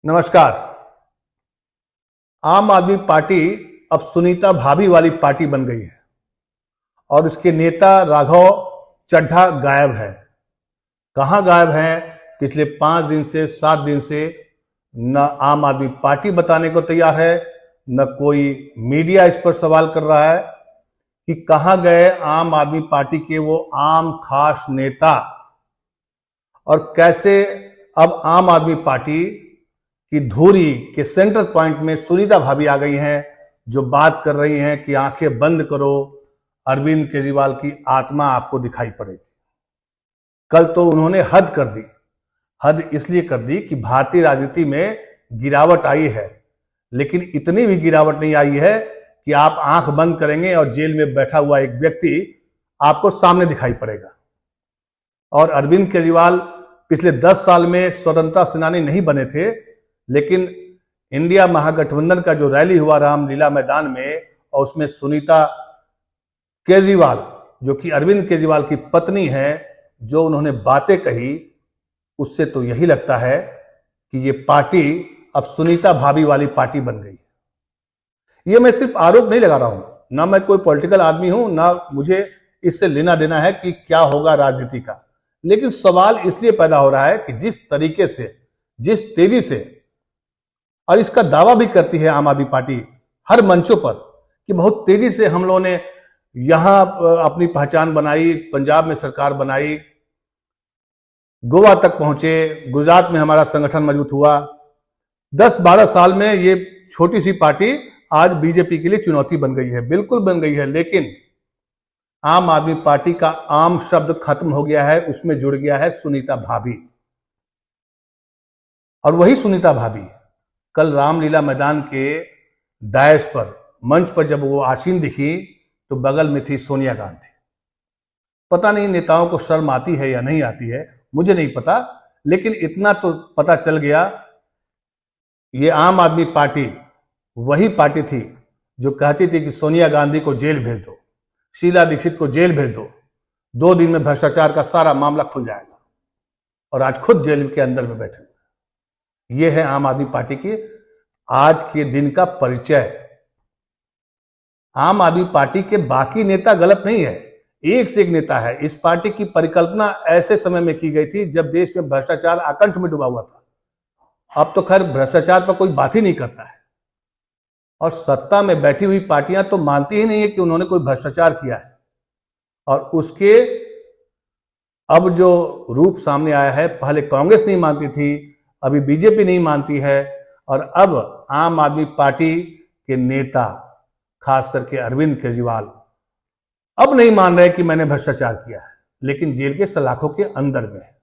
नमस्कार। आम आदमी पार्टी अब सुनीता भाभी वाली पार्टी बन गई है और इसके नेता राघव चड्ढा गायब है। कहां गायब हैं? पिछले 5 दिन से 7 दिन से न आम आदमी पार्टी बताने को तैयार है, न कोई मीडिया इस पर सवाल कर रहा है कि कहां गए आम आदमी पार्टी के वो आम खास नेता, और कैसे अब आम आदमी पार्टी की धुरी के सेंटर पॉइंट में सुनीता भाभी आ गई हैं, जो बात कर रही हैं कि आंखें बंद करो, अरविंद केजरीवाल की आत्मा आपको दिखाई पड़ेगी। कल तो उन्होंने हद कर दी। हद इसलिए कर दी कि भारतीय राजनीति में गिरावट आई है, लेकिन इतनी भी गिरावट नहीं आई है कि आप आंख बंद करेंगे और जेल में बैठा हुआ एक व्यक्ति आपको सामने दिखाई पड़ेगा। और अरविंद केजरीवाल पिछले 10 साल में स्वतंत्रता सेनानी नहीं बने थे, लेकिन इंडिया महागठबंधन का जो रैली हुआ रामलीला मैदान में, और उसमें सुनीता केजरीवाल, जो कि अरविंद केजरीवाल की पत्नी है, जो उन्होंने बातें कही, उससे तो यही लगता है कि ये पार्टी अब सुनीता भाभी वाली पार्टी बन गई। ये मैं सिर्फ आरोप नहीं लगा रहा हूं, ना मैं कोई पॉलिटिकल आदमी हूं, ना मुझे इससे लेना देना है कि क्या होगा राजनीति का, लेकिन सवाल इसलिए पैदा हो रहा है कि जिस तरीके से, जिस तेजी से, और इसका दावा भी करती है आम आदमी पार्टी हर मंचों पर कि बहुत तेजी से हम लोगों ने यहां अपनी पहचान बनाई, पंजाब में सरकार बनाई, गोवा तक पहुंचे, गुजरात में हमारा संगठन मजबूत हुआ। 10-12 साल में ये छोटी सी पार्टी आज बीजेपी के लिए चुनौती बन गई है, बिल्कुल बन गई है। लेकिन आम आदमी पार्टी का आम शब्द खत्म हो गया है, उसमें जुड़ गया है सुनीता भाभी। और वही सुनीता भाभी कल रामलीला मैदान के डायस पर, मंच पर जब वो आसीन दिखी, तो बगल में थी सोनिया गांधी। पता नहीं नेताओं को शर्म आती है या नहीं आती है, मुझे नहीं पता, लेकिन इतना तो पता चल गया, ये आम आदमी पार्टी वही पार्टी थी जो कहती थी कि सोनिया गांधी को जेल भेज दो, शीला दीक्षित को जेल भेज दो, 2 दिन में भ्रष्टाचार का सारा मामला खुल जाएगा, और आज खुद जेल के अंदर में बैठे। ये है आम आदमी पार्टी की आज के दिन का परिचय। आम आदमी पार्टी के बाकी नेता गलत नहीं है, एक से एक नेता है। इस पार्टी की परिकल्पना ऐसे समय में की गई थी जब देश में भ्रष्टाचार आकंठ में डूबा हुआ था। अब तो खैर भ्रष्टाचार पर कोई बात ही नहीं करता है, और सत्ता में बैठी हुई पार्टियां तो मानती ही नहीं है कि उन्होंने कोई भ्रष्टाचार किया है। और उसके अब जो रूप सामने आया है, पहले कांग्रेस नहीं मानती थी, अभी बीजेपी नहीं मानती है, और अब आम आदमी पार्टी के नेता, खास करके अरविंद केजरीवाल, अब नहीं मान रहे कि मैंने भ्रष्टाचार किया है, लेकिन जेल के सलाखों के अंदर में है।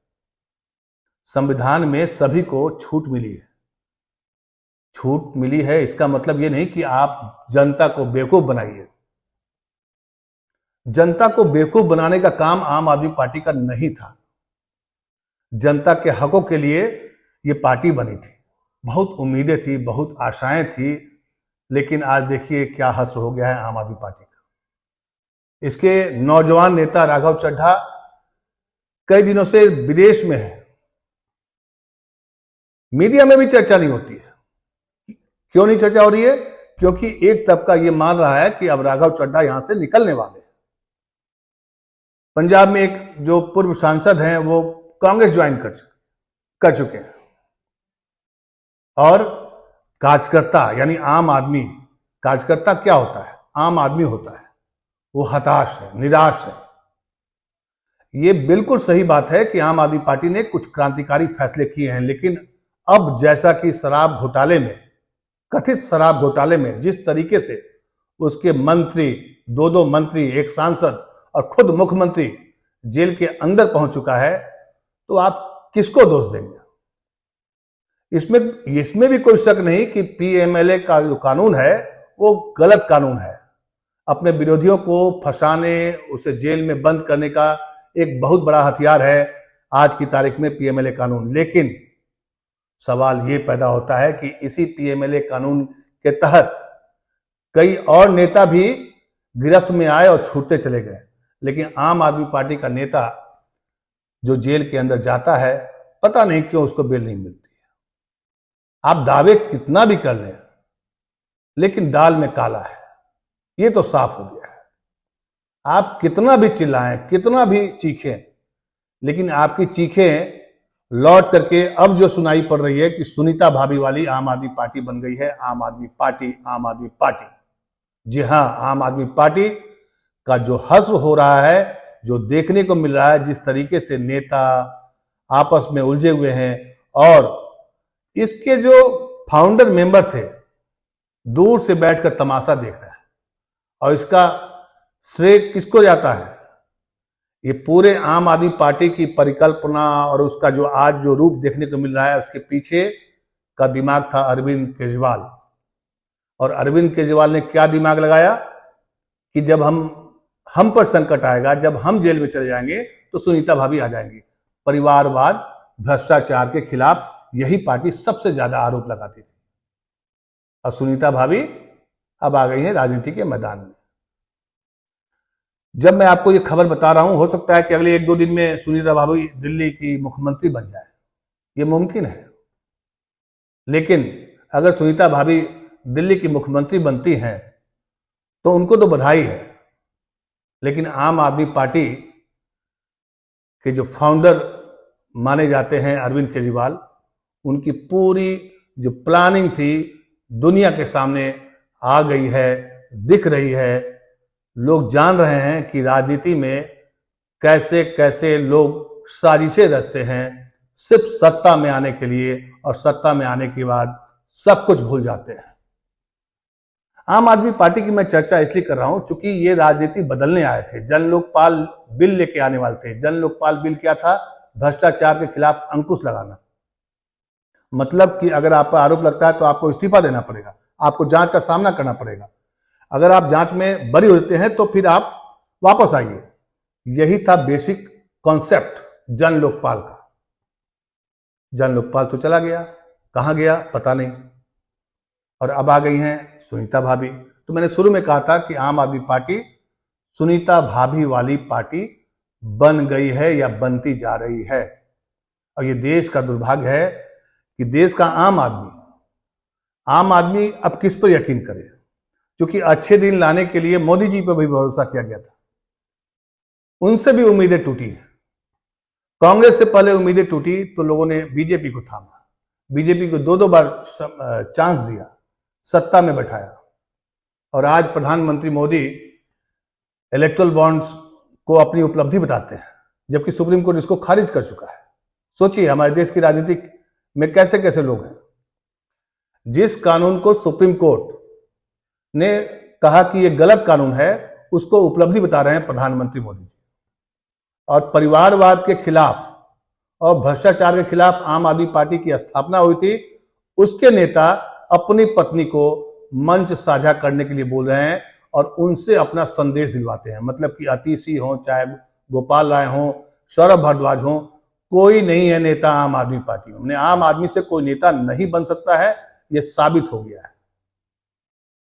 संविधान में सभी को छूट मिली है। छूट मिली है इसका मतलब यह नहीं कि आप जनता को बेवकूफ बनाइए। जनता को बेवकूफ बनाने का काम आम आदमी पार्टी का नहीं था। जनता के हकों के लिए यह पार्टी बनी थी, बहुत उम्मीदें थी, बहुत आशाएं थी, लेकिन आज देखिए क्या हश्र हो गया है आम आदमी पार्टी का। इसके नौजवान नेता राघव चड्ढा कई दिनों से विदेश में है, मीडिया में भी चर्चा नहीं होती है। क्यों नहीं चर्चा हो रही है? क्योंकि एक तबका यह मान रहा है कि अब राघव चड्ढा यहां से निकलने वाले हैं। पंजाब में एक जो पूर्व सांसद हैं, वो कांग्रेस ज्वाइन कर चुके हैं, और कार्यकर्ता यानी आम आदमी, कार्यकर्ता क्या होता है? आम आदमी होता है, वो हताश है, निराश है। ये बिल्कुल सही बात है कि आम आदमी पार्टी ने कुछ क्रांतिकारी फैसले किए हैं, लेकिन अब जैसा कि शराब घोटाले में, कथित शराब घोटाले में जिस तरीके से उसके मंत्री, 2 मंत्री, एक सांसद और खुद मुख्यमंत्री जेल के अंदर पहुंच चुका है, तो आप किसको दोष देंगे? इसमें भी कोई शक नहीं कि पीएमएलए का जो कानून है वो गलत कानून है। अपने विरोधियों को फंसाने, उसे जेल में बंद करने का एक बहुत बड़ा हथियार है आज की तारीख में पीएमएलए कानून। लेकिन सवाल ये पैदा होता है कि इसी पीएमएलए कानून के तहत कई और नेता भी गिरफ्त में आए और छूटते चले गए, लेकिन आम आदमी पार्टी का नेता जो जेल के अंदर जाता है, पता नहीं क्यों उसको बेल नहीं मिलती है। आप दावे कितना भी कर लें, लेकिन दाल में काला है, ये तो साफ हो गया है। आप कितना भी चिल्लाएं, कितना भी चीखें, लेकिन आपकी चीखें लौट करके अब जो सुनाई पड़ रही है कि सुनीता भाभी वाली आम आदमी पार्टी बन गई है। आम आदमी पार्टी, आम आदमी पार्टी। जी हां, आम आदमी पार्टी का जो हश्र हो रहा है, जो देखने को मिल रहा है, जिस तरीके से नेता आपस में उलझे हुए हैं, और इसके जो फाउंडर मेंबर थे दूर से बैठकर तमाशा देख रहे हैं, और इसका श्रेय किसको जाता है? ये पूरे आम आदमी पार्टी की परिकल्पना और उसका जो आज जो रूप देखने को मिल रहा है, उसके पीछे का दिमाग था अरविंद केजरीवाल। और अरविंद केजरीवाल ने क्या दिमाग लगाया कि जब हम पर संकट आएगा, जब हम जेल में चले जाएंगे, तो सुनीता भाभी आ जाएंगी। परिवारवाद, भ्रष्टाचार के खिलाफ यही पार्टी सबसे ज्यादा आरोप लगाती थी, और सुनीता भाभी अब आ गई है राजनीति के मैदान में। जब मैं आपको ये खबर बता रहा हूं, हो सकता है कि अगले 1-2 दिन में सुनीता भाभी दिल्ली की मुख्यमंत्री बन जाए, ये मुमकिन है। लेकिन अगर सुनीता भाभी दिल्ली की मुख्यमंत्री बनती हैं तो उनको तो बधाई है, लेकिन आम आदमी पार्टी के जो फाउंडर माने जाते हैं अरविंद केजरीवाल, उनकी पूरी जो प्लानिंग थी दुनिया के सामने आ गई है, दिख रही है। लोग जान रहे हैं कि राजनीति में कैसे कैसे लोग साजिशें रचते हैं सिर्फ सत्ता में आने के लिए, और सत्ता में आने के बाद सब कुछ भूल जाते हैं। आम आदमी पार्टी की मैं चर्चा इसलिए कर रहा हूं क्योंकि ये राजनीति बदलने आए थे। जन लोकपाल बिल लेके आने वाले थे। जन लोकपाल बिल क्या था? भ्रष्टाचार के खिलाफ अंकुश लगाना। मतलब कि अगर आप पर आरोप लगता है तो आपको इस्तीफा देना पड़ेगा, आपको जांच का सामना करना पड़ेगा। अगर आप जांच में बरी होते हैं तो फिर आप वापस आइए। यही था बेसिक कॉन्सेप्ट जन लोकपाल का। जन लोकपाल तो चला गया, कहां गया पता नहीं, और अब आ गई हैं सुनीता भाभी। तो मैंने शुरू में कहा था कि आम आदमी पार्टी सुनीता भाभी वाली पार्टी बन गई है या बनती जा रही है। और ये देश का दुर्भाग्य है कि देश का आम आदमी अब किस पर यकीन करे, क्योंकि अच्छे दिन लाने के लिए मोदी जी पर भी भरोसा किया गया था, उनसे भी उम्मीदें टूटी हैं। कांग्रेस से पहले उम्मीदें टूटी तो लोगों ने बीजेपी को थामा, बीजेपी को 2-2 बार चांस दिया, सत्ता में बैठाया, और आज प्रधानमंत्री मोदी इलेक्टोरल बॉन्ड्स को अपनी उपलब्धि बताते हैं, जबकि सुप्रीम कोर्ट इसको खारिज कर चुका है। सोचिए हमारे देश की राजनीति में कैसे कैसे लोग हैं। जिस कानून को सुप्रीम कोर्ट ने कहा कि यह गलत कानून है, उसको उपलब्धि बता रहे हैं प्रधानमंत्री मोदी जी। और परिवारवाद के खिलाफ और भ्रष्टाचार के खिलाफ आम आदमी पार्टी की स्थापना हुई थी। उसके नेता अपनी पत्नी को मंच साझा करने के लिए बोल रहे हैं और उनसे अपना संदेश दिलवाते हैं। मतलब कि अतिशी हो, चाहे गोपाल राय हो, सौरभ भारद्वाज हो, कोई नहीं है नेता आम आदमी पार्टी में। आम आदमी से कोई नेता नहीं बन सकता है, यह साबित हो गया है।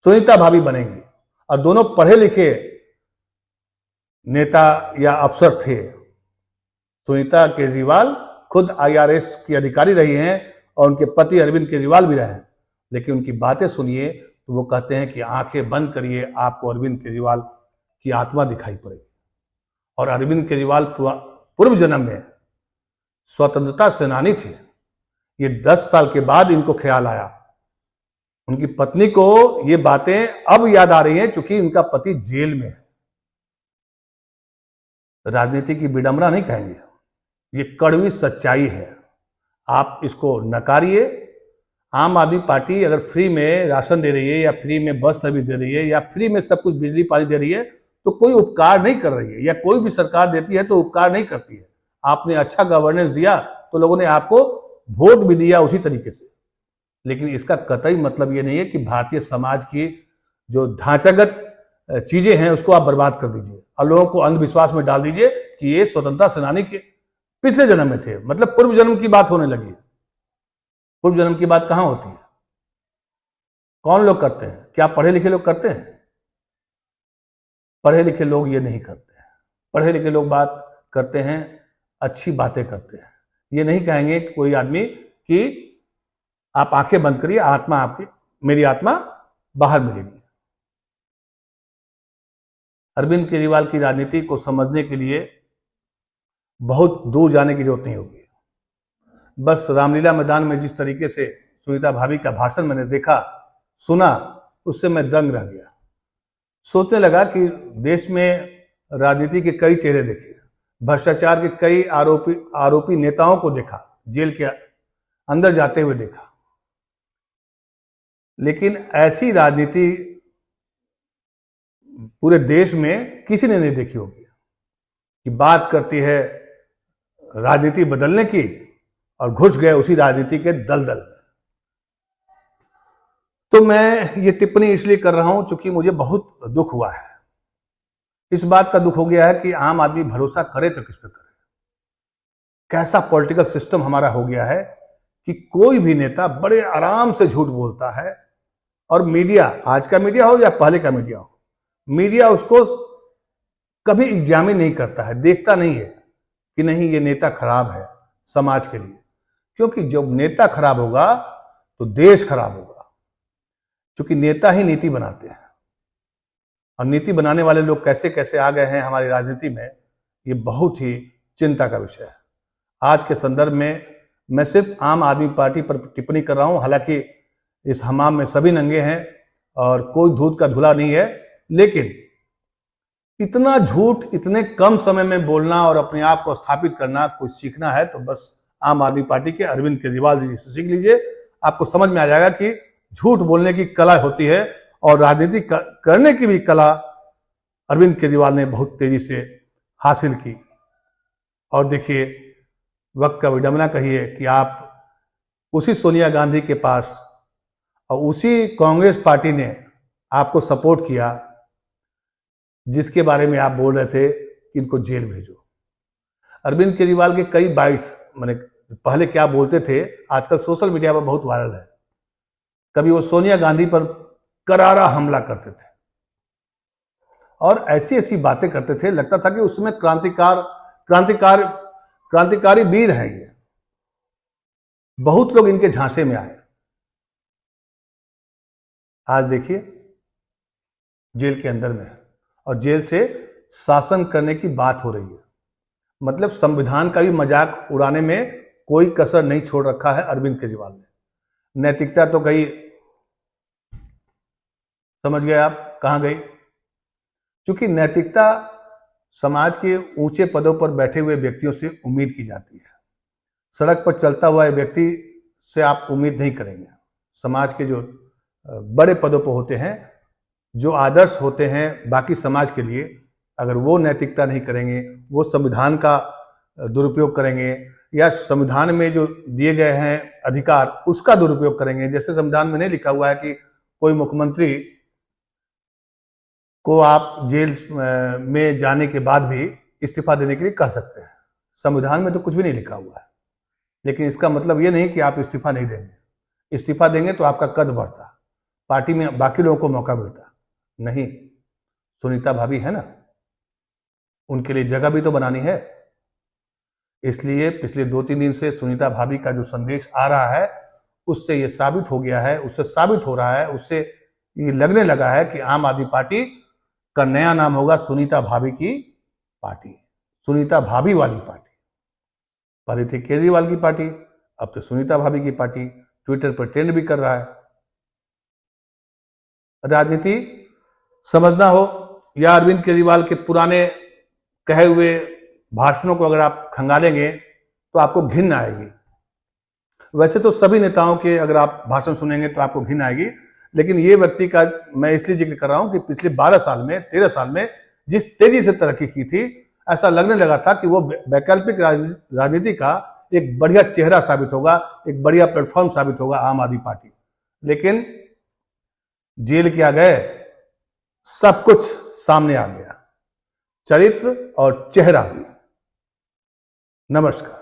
सुनीता भाभी बनेंगी, और दोनों पढ़े लिखे नेता या अफसर थे। सुनीता केजरीवाल खुद IRS की अधिकारी रही हैं और उनके पति अरविंद केजरीवाल भी रहे हैं, लेकिन उनकी बातें सुनिए तो वो कहते हैं कि आंखें बंद करिए, आपको अरविंद केजरीवाल की आत्मा दिखाई पड़ेगी। और अरविंद केजरीवाल पूर्व जन्म में स्वतंत्रता सेनानी थे। ये 10 साल के बाद इनको ख्याल आया। उनकी पत्नी को ये बातें अब याद आ रही हैं क्योंकि उनका पति जेल में है। राजनीति की विडंबना नहीं कहेंगे, ये कड़वी सच्चाई है। आप इसको नकारिए। आम आदमी पार्टी अगर फ्री में राशन दे रही है, या फ्री में बस सर्विस दे रही है, या फ्री में सब कुछ बिजली पानी दे रही है, तो कोई उपकार नहीं कर रही है। या कोई भी सरकार देती है तो उपकार नहीं करती है। आपने अच्छा गवर्नेंस दिया तो लोगों ने आपको वोट भी दिया उसी तरीके से। लेकिन इसका कतई मतलब ये नहीं है कि भारतीय समाज की जो ढांचागत चीजें हैं उसको आप बर्बाद कर दीजिए और लोगों को अंधविश्वास में डाल दीजिए कि ये स्वतंत्रता सेनानी के पिछले जन्म में थे। मतलब पूर्व जन्म की बात होने लगी है। पूर्व जन्म की बात कहां होती है? कौन लोग करते हैं? क्या पढ़े लिखे लोग करते हैं? पढ़े लिखे लोग ये नहीं करते हैं। पढ़े लिखे लोग बात करते हैं, अच्छी बातें करते हैं। ये नहीं कहेंगे कि कोई आदमी कि आप आंखें बंद करिए, आत्मा आपकी, मेरी आत्मा बाहर मिलेगी। अरविंद केजरीवाल की राजनीति को समझने के लिए बहुत दूर जाने की जरूरत नहीं होगी। बस रामलीला मैदान में जिस तरीके से सुनीता भाभी का भाषण मैंने देखा, सुना, उससे मैं दंग रह गया। सोचने लगा कि देश में राजनीति के कई चेहरे देखे, भ्रष्टाचार के कई आरोपी नेताओं को देखा, जेल के अंदर जाते हुए देखा, लेकिन ऐसी राजनीति पूरे देश में किसी ने नहीं देखी होगी कि बात करती है राजनीति बदलने की और घुस गए उसी राजनीति के दलदल में। तो मैं ये टिप्पणी इसलिए कर रहा हूं क्योंकि मुझे बहुत दुख हुआ है। इस बात का दुख हो गया है कि आम आदमी भरोसा करे तो किस पे करे। कैसा पॉलिटिकल सिस्टम हमारा हो गया है कि कोई भी नेता बड़े आराम से झूठ बोलता है और मीडिया, आज का मीडिया हो या पहले का मीडिया हो, मीडिया उसको कभी एग्जामिन नहीं करता है, देखता नहीं है कि नहीं ये नेता खराब है समाज के लिए। क्योंकि जब नेता खराब होगा तो देश खराब होगा, क्योंकि नेता ही नीति बनाते हैं। और नीति बनाने वाले लोग कैसे कैसे आ गए हैं हमारी राजनीति में, ये बहुत ही चिंता का विषय है। आज के संदर्भ में मैं सिर्फ आम आदमी पार्टी पर टिप्पणी कर रहा हूं, हालांकि इस हमाम में सभी नंगे हैं और कोई दूध का धुला नहीं है, लेकिन इतना झूठ इतने कम समय में बोलना और अपने आप को स्थापित करना कुछ सीखना है तो बस आम आदमी पार्टी के अरविंद केजरीवाल जी से सीख लीजिए। आपको समझ में आ जाएगा कि झूठ बोलने की कला होती है और राजनीति करने की भी कला अरविंद केजरीवाल ने बहुत तेजी से हासिल की। और देखिए, वक्त का विडंबना कहिए कि आप उसी सोनिया गांधी के पास और उसी कांग्रेस पार्टी ने आपको सपोर्ट किया जिसके बारे में आप बोल रहे थे कि इनको जेल भेजो। अरविंद केजरीवाल के कई बाइट्स, मैंने पहले क्या बोलते थे, आजकल सोशल मीडिया पर बहुत वायरल है। कभी वो सोनिया गांधी पर करारा हमला करते थे और ऐसी ऐसी बातें करते थे, लगता था कि उसमें क्रांतिकारी वीर है ये। बहुत लोग इनके झांसे में आए। आज देखिए जेल के अंदर में है और जेल से शासन करने की बात हो रही है। मतलब संविधान का भी मजाक उड़ाने में कोई कसर नहीं छोड़ रखा है अरविंद केजरीवाल ने। नैतिकता तो गई, समझ गए आप कहां गई? क्योंकि नैतिकता समाज के ऊंचे पदों पर बैठे हुए व्यक्तियों से उम्मीद की जाती है। सड़क पर चलता हुआ व्यक्ति से आप उम्मीद नहीं करेंगे। समाज के जो बड़े पदों पर होते हैं, जो आदर्श होते हैं बाकी समाज के लिए, अगर वो नैतिकता नहीं करेंगे, वो संविधान का दुरुपयोग करेंगे या संविधान में जो दिए गए हैं अधिकार उसका दुरुपयोग करेंगे। जैसे संविधान में नहीं लिखा हुआ है कि कोई मुख्यमंत्री को आप जेल में जाने के बाद भी इस्तीफा देने के लिए कह सकते हैं। संविधान में तो कुछ भी नहीं लिखा हुआ है, लेकिन इसका मतलब ये नहीं कि आप इस्तीफा नहीं देंगे। इस्तीफा देंगे तो आपका कद बढ़ता, पार्टी में बाकी लोगों को मौका मिलता। नहीं, सुनीता भाभी है ना, उनके लिए जगह भी तो बनानी है। इसलिए पिछले 2-3 दिन से सुनीता भाभी का जो संदेश आ रहा है उससे ये साबित हो गया है, उससे साबित हो रहा है, उससे ये लगने लगा है कि आम आदमी पार्टी का नया नाम होगा सुनीता भाभी की पार्टी, सुनीता भाभी वाली पार्टी। पहले थी केजरीवाल की पार्टी, अब तो सुनीता भाभी की पार्टी। ट्विटर पर ट्रेंड भी कर रहा है। राजनीति समझना हो या अरविंद केजरीवाल के पुराने कहे हुए भाषणों को अगर आप खंगालेंगे तो आपको घिन आएगी। वैसे तो सभी नेताओं के अगर आप भाषण सुनेंगे तो आपको घिन आएगी, लेकिन ये व्यक्ति का मैं इसलिए जिक्र कर रहा हूं कि पिछले 12 साल में 13 साल में जिस तेजी से तरक्की की थी, ऐसा लगने लगा था कि वो वैकल्पिक राजनीति का एक बढ़िया चेहरा साबित होगा, एक बढ़िया प्लेटफॉर्म साबित होगा आम आदमी पार्टी। लेकिन जेल क्या गए, सब कुछ सामने आ गया, चरित्र और चेहरा भी। नमस्कार।